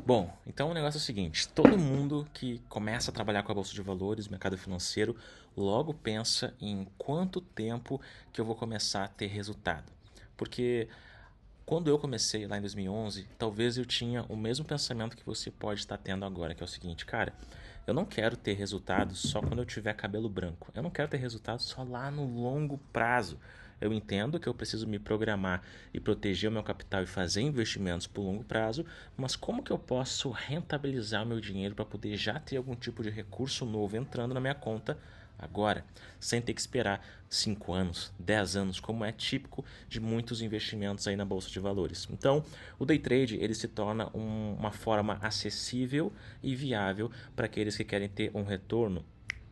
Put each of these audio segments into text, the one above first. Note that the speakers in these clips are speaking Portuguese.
Bom, então o negócio é o seguinte, todo mundo que começa a trabalhar com a bolsa de valores, mercado financeiro, logo pensa em quanto tempo que eu vou começar a ter resultado. Porque quando eu comecei lá em 2011, talvez eu tinha o mesmo pensamento que você pode estar tendo agora, que é o seguinte, cara, eu não quero ter resultados só quando eu tiver cabelo branco. Eu não quero ter resultados só lá no longo prazo. Eu entendo que eu preciso me programar e proteger o meu capital e fazer investimentos por longo prazo, mas como que eu posso rentabilizar o meu dinheiro para poder já ter algum tipo de recurso novo entrando na minha conta agora, sem ter que esperar 5 anos, 10 anos, como é típico de muitos investimentos aí na bolsa de valores. Então, o day trade ele se torna uma forma acessível e viável para aqueles que querem ter um retorno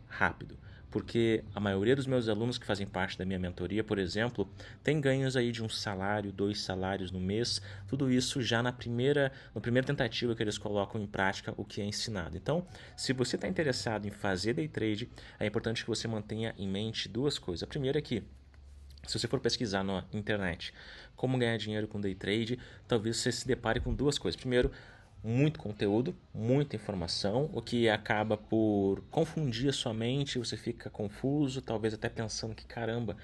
rápido. Porque a maioria dos meus alunos que fazem parte da minha mentoria, por exemplo, tem ganhos aí de um salário, 2 salários no mês, tudo isso já na primeira tentativa que eles colocam em prática o que é ensinado. Então, se você está interessado em fazer day trade, é importante que você mantenha em mente duas coisas. A primeira é que se você for pesquisar na internet como ganhar dinheiro com day trade, talvez você se depare com duas coisas. Primeiro, muito conteúdo, muita informação, o que acaba por confundir a sua mente, você fica confuso, talvez até pensando que caramba,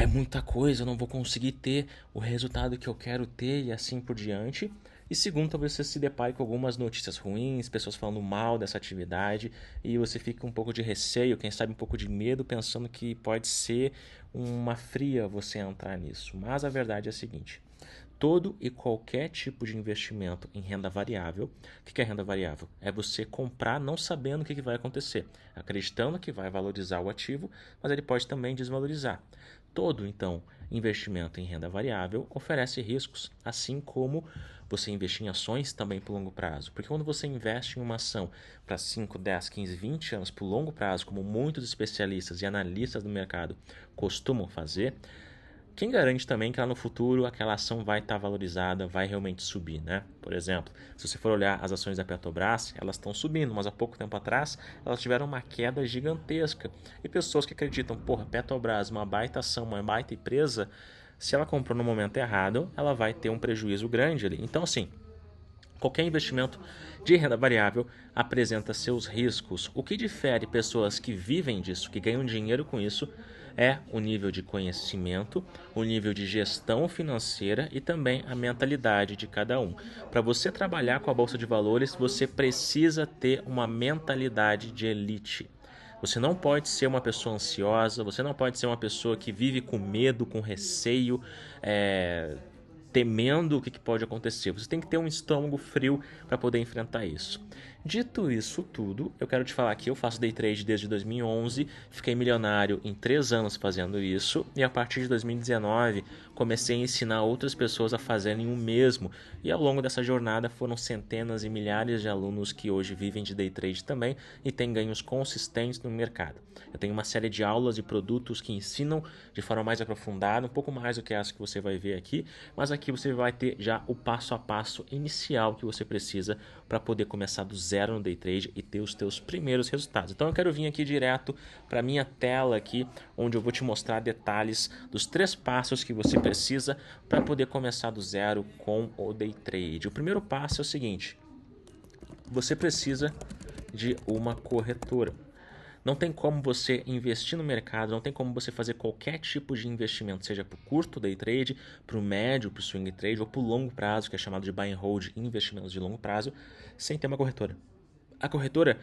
é muita coisa, eu não vou conseguir ter o resultado que eu quero ter e assim por diante. E segundo, talvez você se depare com algumas notícias ruins, pessoas falando mal dessa atividade e você fica um pouco de receio, quem sabe um pouco de medo, pensando que pode ser uma fria você entrar nisso. Mas a verdade é a seguinte: todo e qualquer tipo de investimento em renda variável. O que é renda variável? É você comprar não sabendo o que vai acontecer, acreditando que vai valorizar o ativo, mas ele pode também desvalorizar. Todo, então, investimento em renda variável oferece riscos, assim como você investir em ações também por longo prazo. Porque quando você investe em uma ação para 5, 10, 15, 20 anos por longo prazo, como muitos especialistas e analistas do mercado costumam fazer, quem garante também que lá no futuro aquela ação vai estar valorizada, vai realmente subir, né? Por exemplo, se você for olhar as ações da Petrobras, elas estão subindo, mas há pouco tempo atrás elas tiveram uma queda gigantesca. E pessoas que acreditam, porra, Petrobras, uma baita ação, uma baita empresa, se ela comprou no momento errado, ela vai ter um prejuízo grande ali. Então, assim, qualquer investimento de renda variável apresenta seus riscos. O que difere pessoas que vivem disso, que ganham dinheiro com isso, é o nível de conhecimento, o nível de gestão financeira e também a mentalidade de cada um. Para você trabalhar com a bolsa de valores, você precisa ter uma mentalidade de elite. Você não pode ser uma pessoa ansiosa, você não pode ser uma pessoa que vive com medo, com receio, temendo o que pode acontecer. Você tem que ter um estômago frio para poder enfrentar isso. Dito isso tudo, eu quero te falar que eu faço day trade desde 2011, fiquei milionário em 3 anos fazendo isso e a partir de 2019 comecei a ensinar outras pessoas a fazerem o mesmo. E ao longo dessa jornada foram centenas e milhares de alunos que hoje vivem de day trade também e têm ganhos consistentes no mercado. Eu tenho uma série de aulas e produtos que ensinam de forma mais aprofundada, um pouco mais do que essa que você vai ver aqui, mas aqui você vai ter já o passo a passo inicial que você precisa para poder começar do zero no day trade e ter os teus primeiros resultados. Então eu quero vir aqui direto para minha tela aqui, onde eu vou te mostrar detalhes dos 3 passos que você precisa para poder começar do zero com o day trade. O primeiro passo é o seguinte: você precisa de uma corretora. Não tem como você investir no mercado, não tem como você fazer qualquer tipo de investimento, seja para o curto day trade, para o médio, para o swing trade ou para o longo prazo, que é chamado de buy and hold, investimentos de longo prazo, sem ter uma corretora. A corretora,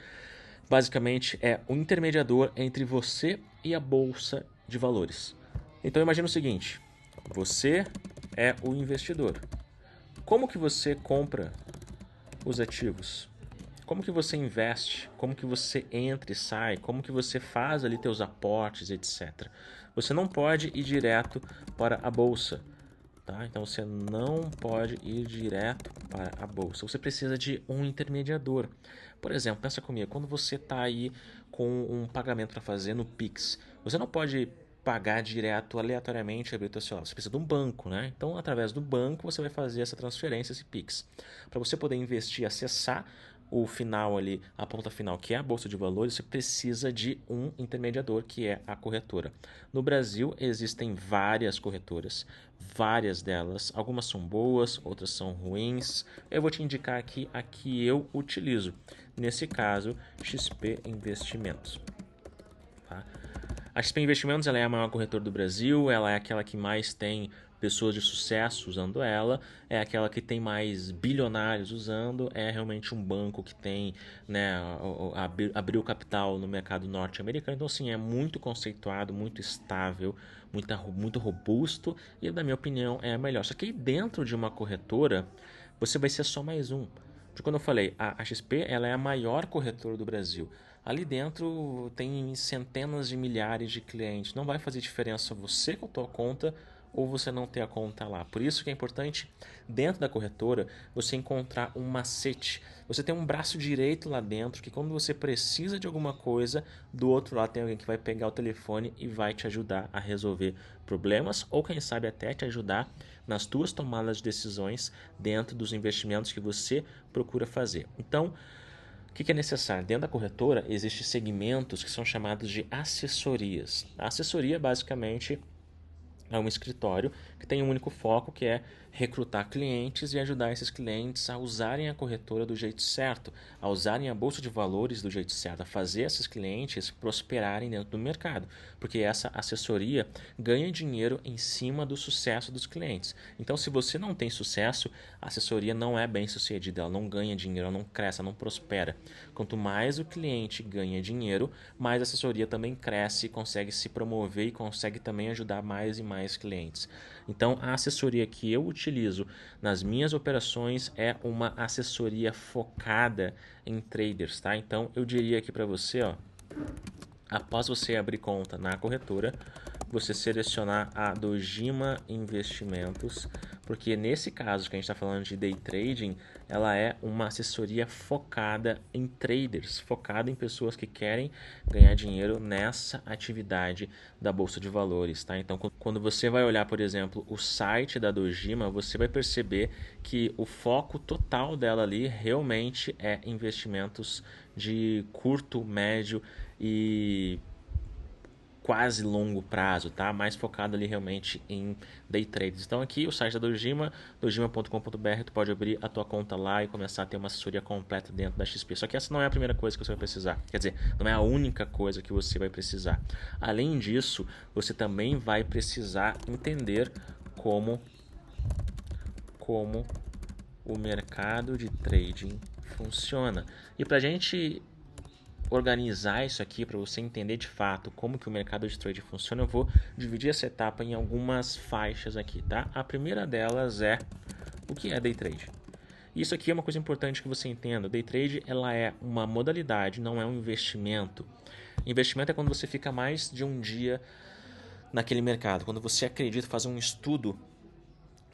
basicamente, é o intermediador entre você e a bolsa de valores. Então imagine o seguinte: você é o investidor. Como que você compra os ativos? Como que você investe? Como que você entra e sai? Como que você faz ali teus aportes, etc. Você não pode ir direto para a bolsa, tá? Então você não pode ir direto para a bolsa. Você precisa de um intermediador. Por exemplo, pensa comigo, quando você está aí com um pagamento para fazer no Pix, você não pode pagar direto aleatoriamente abrir o teu celular. Você precisa de um banco, né? Então, através do banco, você vai fazer essa transferência, esse Pix. Para você poder investir, acessar o final ali, a ponta final, que é a bolsa de valores, você precisa de um intermediador, que é a corretora. No Brasil existem várias corretoras, várias delas, algumas são boas, outras são ruins. Eu vou te indicar aqui a que eu utilizo. Nesse caso, XP Investimentos. Tá? A XP Investimentos ela é a maior corretora do Brasil, ela é aquela que mais tem pessoas de sucesso usando ela, é aquela que tem mais bilionários usando, é realmente um banco que tem, né, abriu capital no mercado norte-americano, então assim, é muito conceituado, muito estável, muito robusto e na minha opinião é a melhor. Só que dentro de uma corretora, você vai ser só mais um. Porque quando eu falei, a XP ela é a maior corretora do Brasil. Ali dentro tem centenas de milhares de clientes. Não vai fazer diferença você com a tua conta ou você não ter a conta lá. Por isso que é importante, dentro da corretora, você encontrar um macete. Você tem um braço direito lá dentro que quando você precisa de alguma coisa, do outro lado tem alguém que vai pegar o telefone e vai te ajudar a resolver problemas ou quem sabe até te ajudar nas tuas tomadas de decisões dentro dos investimentos que você procura fazer. Então, o que é necessário? Dentro da corretora, existem segmentos que são chamados de assessorias. A assessoria, basicamente, é um escritório que tem um único foco, que é recrutar clientes e ajudar esses clientes a usarem a corretora do jeito certo, a usarem a bolsa de valores do jeito certo, a fazer esses clientes prosperarem dentro do mercado, porque essa assessoria ganha dinheiro em cima do sucesso dos clientes. Então, se você não tem sucesso, a assessoria não é bem sucedida, ela não ganha dinheiro, ela não cresce, ela não prospera. Quanto mais o cliente ganha dinheiro, mais a assessoria também cresce, consegue se promover e consegue também ajudar mais e mais clientes. Então, a assessoria que eu utilizo nas minhas operações é uma assessoria focada em traders, tá? Então, eu diria aqui para você, ó, após você abrir conta na corretora, você selecionar a Dojima Investimentos, porque nesse caso que a gente está falando de day trading, ela é uma assessoria focada em traders, focada em pessoas que querem ganhar dinheiro nessa atividade da Bolsa de Valores. Tá? Então, quando você vai olhar, por exemplo, o site da Dojima, você vai perceber que o foco total dela ali realmente é investimentos de curto, médio e quase longo prazo, tá? Mais focado ali realmente em day trades. Então aqui o site da Dojima, dojima.com.br, tu pode abrir a tua conta lá e começar a ter uma assessoria completa dentro da XP. Só que essa não é a primeira coisa que você vai precisar. Quer dizer, não é a única coisa que você vai precisar. Além disso, você também vai precisar entender como o mercado de trading funciona. E para a gente organizar isso aqui para você entender de fato como que o mercado de trade funciona, eu vou dividir essa etapa em algumas faixas aqui, tá? A primeira delas é o que é day trade. Isso aqui é uma coisa importante que você entenda. Day trade ela é uma modalidade, não é um investimento. Investimento é quando você fica mais de um dia naquele mercado, quando você acredita fazer um estudo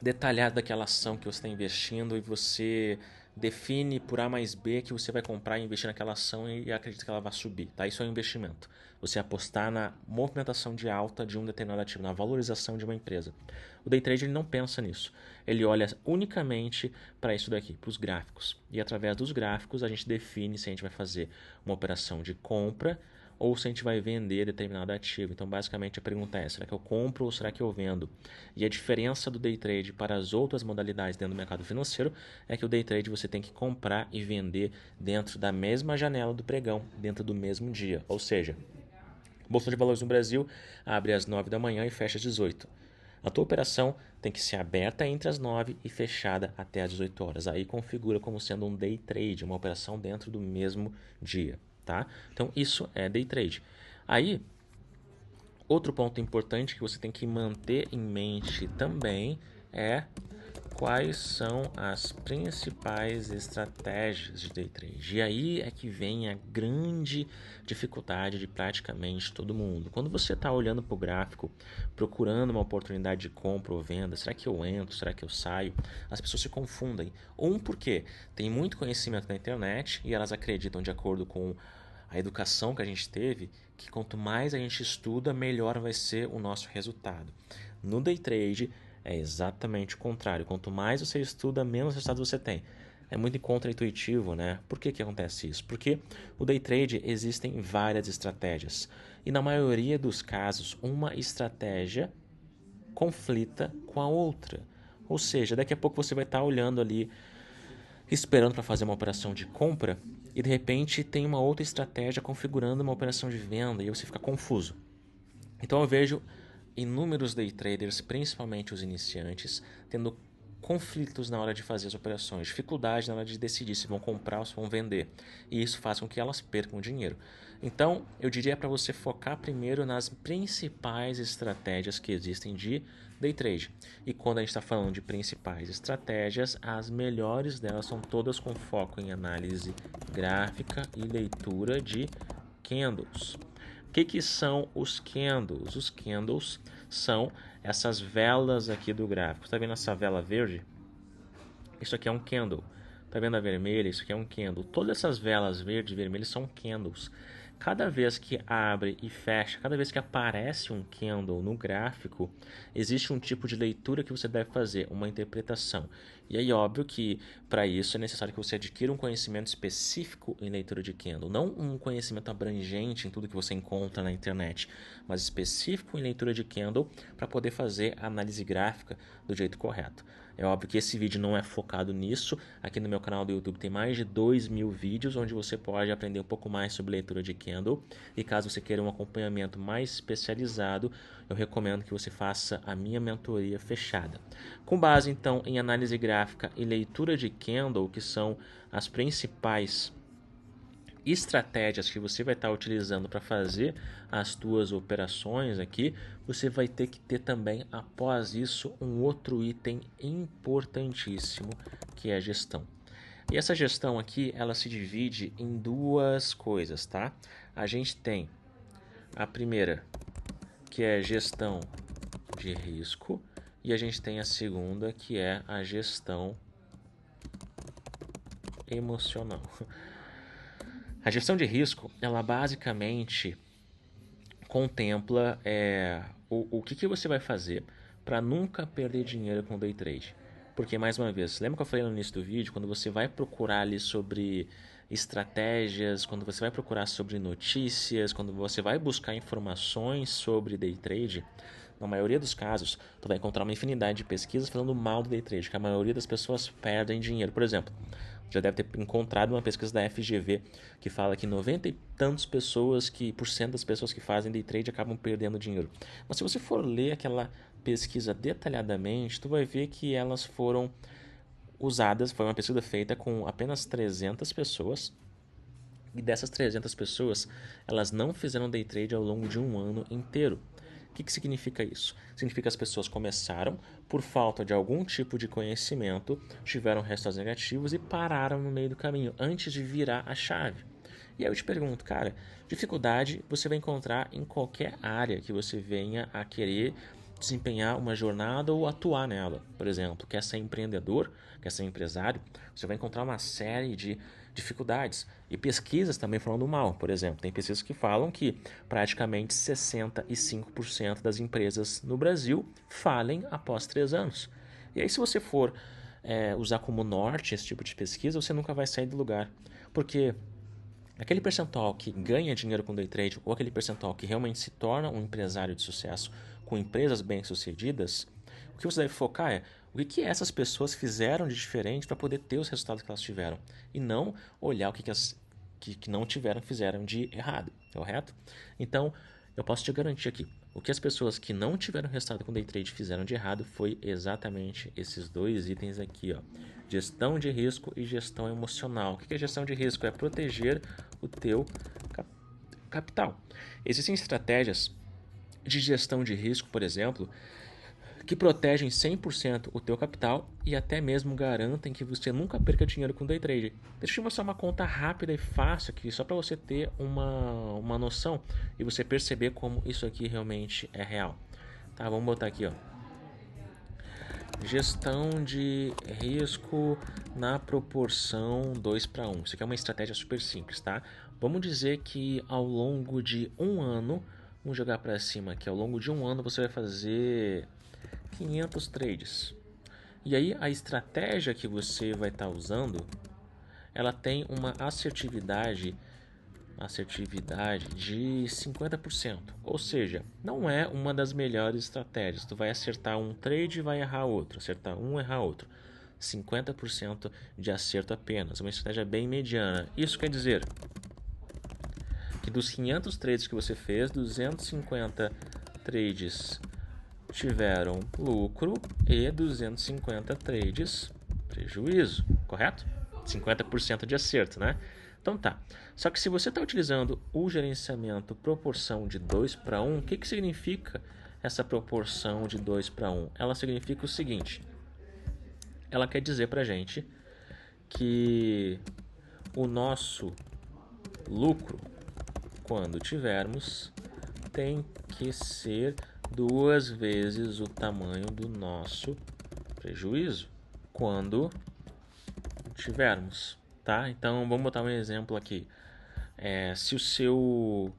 detalhado daquela ação que você está investindo e você define por A mais B que você vai comprar e investir naquela ação e acredita que ela vai subir. Tá? Isso é um investimento. Você apostar na movimentação de alta de um determinado ativo, na valorização de uma empresa. O day trade ele não pensa nisso. Ele olha unicamente para isso daqui, para os gráficos. E através dos gráficos a gente define se a gente vai fazer uma operação de compra ou se a gente vai vender determinado ativo. Então, basicamente, a pergunta é, será que eu compro ou será que eu vendo? E a diferença do day trade para as outras modalidades dentro do mercado financeiro é que o day trade você tem que comprar e vender dentro da mesma janela do pregão, dentro do mesmo dia. Ou seja, Bolsa de Valores no Brasil abre às 9 da manhã e fecha às 18. A tua operação tem que ser aberta entre as 9 e fechada até às 18 horas. Aí configura como sendo um day trade, uma operação dentro do mesmo dia. Tá? Então isso é day trade. Aí, outro ponto importante que você tem que manter em mente também é quais são as principais estratégias de day trade. E aí é que vem a grande dificuldade de praticamente todo mundo. Quando você está olhando para o gráfico, procurando uma oportunidade de compra ou venda, será que eu entro, será que eu saio? As pessoas se confundem. Porque tem muito conhecimento na internet e elas acreditam de acordo com a educação que a gente teve, que quanto mais a gente estuda, melhor vai ser o nosso resultado. No day trade é exatamente o contrário. Quanto mais você estuda, menos resultado você tem. é muito contraintuitivo, né? Por que que acontece isso? Porque o day trade existem várias estratégias e na maioria dos casos uma estratégia conflita com a outra. Ou seja, daqui a pouco você vai estar olhando ali, esperando para fazer uma operação de compra e de repente tem uma outra estratégia configurando uma operação de venda e você fica confuso. Então eu vejo inúmeros day traders, principalmente os iniciantes, tendo conflitos na hora de fazer as operações, dificuldade na hora de decidir se vão comprar ou se vão vender, e isso faz com que elas percam dinheiro. Então, eu diria para você focar primeiro nas principais estratégias que existem de day trade. E quando a gente está falando de principais estratégias, as melhores delas são todas com foco em análise gráfica e leitura de candles. O que são os candles? Os candles são essas velas aqui do gráfico. Está vendo essa vela verde? Isso aqui é um candle. Está vendo a vermelha? Isso aqui é um candle. Todas essas velas verdes e vermelhas são candles. Cada vez que abre e fecha, cada vez que aparece um candle no gráfico, existe um tipo de leitura que você deve fazer, uma interpretação. E aí, óbvio que para isso é necessário que você adquira um conhecimento específico em leitura de candle, não um conhecimento abrangente em tudo que você encontra na internet, mas específico em leitura de candle para poder fazer a análise gráfica do jeito correto. É óbvio que esse vídeo não é focado nisso. Aqui no meu canal do YouTube tem mais de 2.000 vídeos onde você pode aprender um pouco mais sobre leitura de candle. E caso você queira um acompanhamento mais especializado, eu recomendo que você faça a minha mentoria fechada. Com base então em análise gráfica e leitura de candle, que são as principais estratégias que você vai estar utilizando para fazer as tuas operações aqui, você vai ter que ter também, após isso, um outro item importantíssimo, que é a gestão. E essa gestão aqui, ela se divide em duas coisas, tá? A gente tem a primeira, que é a gestão de risco, e a gente tem a segunda, que é a gestão emocional. A gestão de risco, ela basicamente contempla o que você vai fazer para nunca perder dinheiro com day trade. Porque, mais uma vez, lembra que eu falei no início do vídeo, quando você vai procurar ali sobre estratégias, quando você vai procurar sobre notícias, quando você vai buscar informações sobre day trade, na maioria dos casos, tu vai encontrar uma infinidade de pesquisas falando mal do day trade, que a maioria das pessoas perdem dinheiro. Por exemplo, já deve ter encontrado uma pesquisa da FGV que fala que 90 e tantos por cento das pessoas que fazem day trade acabam perdendo dinheiro. Mas se você for ler aquela pesquisa detalhadamente, tu vai ver que elas foram usadas, foi uma pesquisa feita com apenas 300 pessoas, e dessas 300 pessoas, elas não fizeram day trade ao longo de um ano inteiro. O que significa isso? Significa que as pessoas começaram por falta de algum tipo de conhecimento, tiveram resultados negativos e pararam no meio do caminho, antes de virar a chave. E aí eu te pergunto, cara, dificuldade você vai encontrar em qualquer área que você venha a querer desempenhar uma jornada ou atuar nela. Por exemplo, quer ser empreendedor, quer ser empresário, você vai encontrar uma série de dificuldades. E pesquisas também falando mal. Por exemplo, tem pesquisas que falam que praticamente 65% das empresas no Brasil falem após 3 anos. E aí, se você for usar como norte esse tipo de pesquisa, você nunca vai sair do lugar. Porque aquele percentual que ganha dinheiro com day trade ou aquele percentual que realmente se torna um empresário de sucesso com empresas bem-sucedidas, o que você deve focar é o que essas pessoas fizeram de diferente para poder ter os resultados que elas tiveram. E não olhar o que as que não tiveram fizeram de errado, correto? Então, eu posso te garantir aqui, o que as pessoas que não tiveram resultado com day trade fizeram de errado foi exatamente esses dois itens aqui, ó. Gestão de risco e gestão emocional. O que é gestão de risco? É proteger o teu capital. Existem estratégias de gestão de risco, por exemplo, que protegem 100% o teu capital e até mesmo garantem que você nunca perca dinheiro com day trade. Deixa eu te mostrar uma conta rápida e fácil aqui, só para você ter uma noção e você perceber como isso aqui realmente é real. Tá, vamos botar aqui, ó. Gestão de risco na proporção 2:1. Isso aqui é uma estratégia super simples, tá? Vamos dizer que ao longo de um ano, vamos jogar para cima aqui, ao longo de um ano você vai fazer 500 trades. E aí a estratégia que você vai estar usando, ela tem uma assertividade de 50%. Ou seja, não é uma das melhores estratégias. Tu vai acertar um trade e vai errar outro, acertar um, errar outro. 50% de acerto apenas, uma estratégia bem mediana. Isso quer dizer que dos 500 trades que você fez, 250 trades tiveram lucro e 250 trades prejuízo, correto? 50% de acerto, né? Então tá. Só que se você está utilizando o gerenciamento proporção de 2 para 1, o que significa essa proporção de 2 para 1? Ela significa o seguinte: ela quer dizer para a gente que o nosso lucro, quando tivermos, tem que ser 2 vezes o tamanho do nosso prejuízo quando tivermos, tá? Então vamos botar um exemplo aqui. Se o seu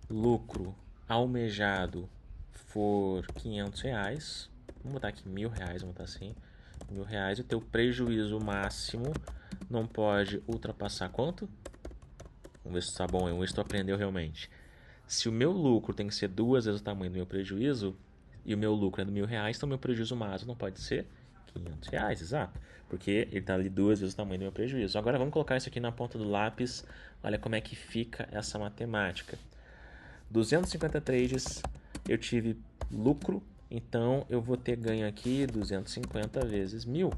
lucro almejado for R$ 500, vamos botar aqui R$ 1.000, vamos botar assim, R$ 1.000, o teu prejuízo máximo não pode ultrapassar quanto? Vamos ver se tá bom, vamos ver se tu aprendeu realmente. Se o meu lucro tem que ser 2 vezes o tamanho do meu prejuízo, e o meu lucro é de R$ 1.000, então meu prejuízo máximo não pode ser R$ 500, exato. Porque ele está ali 2 vezes o tamanho do meu prejuízo. Agora vamos colocar isso aqui na ponta do lápis. Olha como é que fica essa matemática. 250 trades, eu tive lucro, então eu vou ter ganho aqui 250 vezes 1.000,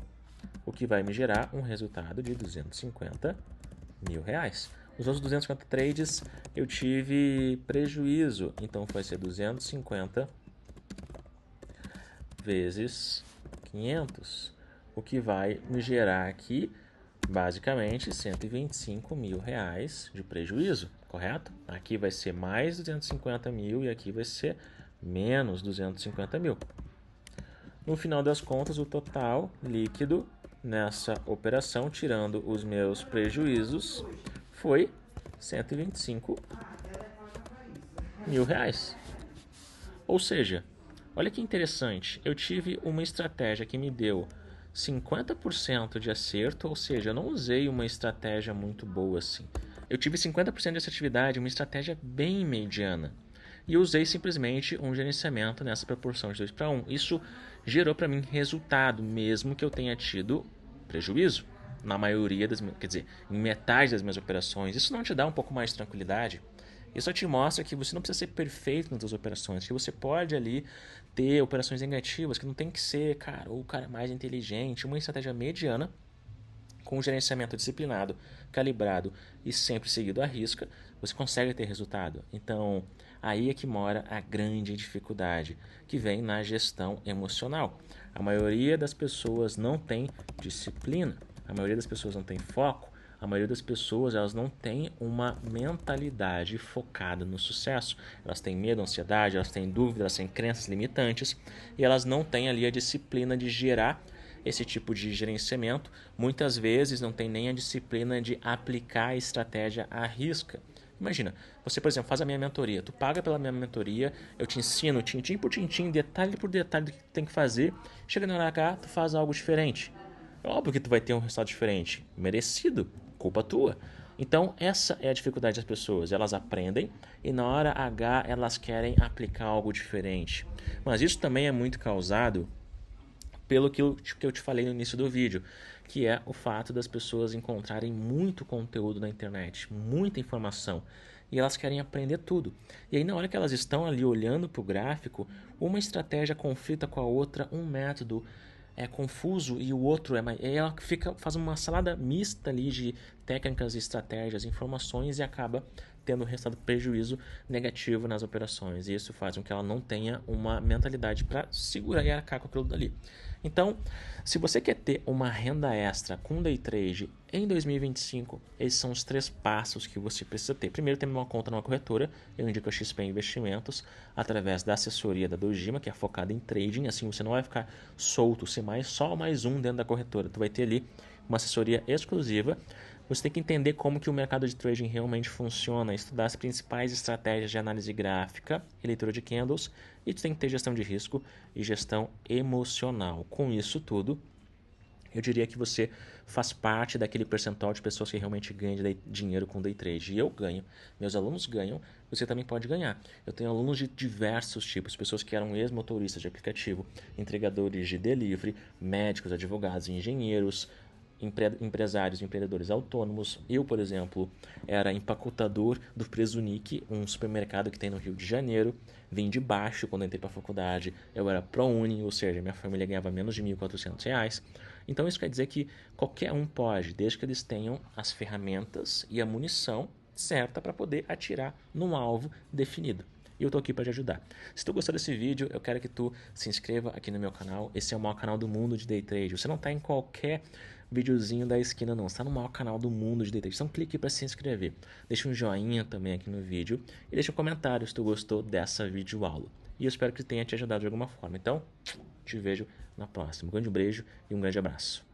o que vai me gerar um resultado de R$ 250.000. Os outros 250 trades eu tive prejuízo, então vai ser 250 vezes 500, o que vai me gerar aqui basicamente R$ 125.000 de prejuízo, correto? Aqui vai ser mais 250.000 e aqui vai ser menos 250.000. No final das contas, o total líquido nessa operação, tirando os meus prejuízos, foi R$ 125.000. Ou seja, olha que interessante, eu tive uma estratégia que me deu 50% de acerto, ou seja, eu não usei uma estratégia muito boa assim. Eu tive 50% de assertividade, uma estratégia bem mediana. E eu usei simplesmente um gerenciamento nessa proporção de 2 para 1. Isso gerou para mim resultado, mesmo que eu tenha tido prejuízo na maioria das, quer dizer, em metade das minhas operações. Isso não te dá um pouco mais de tranquilidade? Isso te mostra que você não precisa ser perfeito nas suas operações, que você pode ali ter operações negativas, que não tem que ser, cara, o cara mais inteligente, uma estratégia mediana com um gerenciamento disciplinado, calibrado e sempre seguido à risca, você consegue ter resultado. Então, aí é que mora a grande dificuldade, que vem na gestão emocional. A maioria das pessoas não tem disciplina, a maioria das pessoas não tem foco, a maioria das pessoas elas não têm uma mentalidade focada no sucesso. Elas têm medo, ansiedade, elas têm dúvidas, elas têm crenças limitantes e elas não têm ali a disciplina de gerar esse tipo de gerenciamento. Muitas vezes não tem nem a disciplina de aplicar a estratégia à risca. Imagina, você, por exemplo, faz a minha mentoria, tu paga pela minha mentoria, eu te ensino tintim por tintim, detalhe por detalhe do que tu tem que fazer, chega na hora H, tu faz algo diferente. É óbvio que tu vai ter um resultado diferente, merecido, culpa tua. Então, essa é a dificuldade das pessoas. Elas aprendem e na hora H elas querem aplicar algo diferente. Mas isso também é muito causado pelo que eu te falei no início do vídeo, que é o fato das pessoas encontrarem muito conteúdo na internet, muita informação, e elas querem aprender tudo. E aí na hora que elas estão ali olhando para o gráfico, uma estratégia conflita com a outra, um método é confuso e o outro é mais... E aí ela faz uma salada mista ali de técnicas, estratégias, informações e acaba tendo resultado prejuízo negativo nas operações. E isso faz com que ela não tenha uma mentalidade para segurar e arcar com aquilo dali. Então, se você quer ter uma renda extra com day trade em 2025, esses são os 3 passos que você precisa ter. Primeiro, ter uma conta numa corretora. Eu indico a XP Investimentos através da assessoria da Dojima, que é focada em trading. Assim você não vai ficar solto, ser só mais um dentro da corretora. Tu vai ter ali uma assessoria exclusiva. Você tem que entender como que o mercado de trading realmente funciona, estudar as principais estratégias de análise gráfica e leitura de candles, e você tem que ter gestão de risco e gestão emocional. Com isso tudo, eu diria que você faz parte daquele percentual de pessoas que realmente ganham dinheiro com day trade. E eu ganho, meus alunos ganham, você também pode ganhar. Eu tenho alunos de diversos tipos, pessoas que eram ex-motoristas de aplicativo, entregadores de delivery, médicos, advogados, engenheiros, empresários, empreendedores autônomos. Eu, por exemplo, era empacotador do Presunic, um supermercado que tem no Rio de Janeiro. Vim de baixo quando entrei para a faculdade. Eu era ProUni, ou seja, minha família ganhava menos de R$ 1.400. Então isso quer dizer que qualquer um pode, desde que eles tenham as ferramentas e a munição certa para poder atirar num alvo definido. E eu estou aqui para te ajudar. Se tu gostou desse vídeo, eu quero que tu se inscreva aqui no meu canal. Esse é o maior canal do mundo de Day Trade. Você não está em qualquer videozinho da esquina não, você está no maior canal do mundo de Day Trade. Então clique para se inscrever. Deixa um joinha também aqui no vídeo e deixa um comentário se tu gostou dessa videoaula. E eu espero que tenha te ajudado de alguma forma. Então, te vejo na próxima. Um grande beijo e um grande abraço.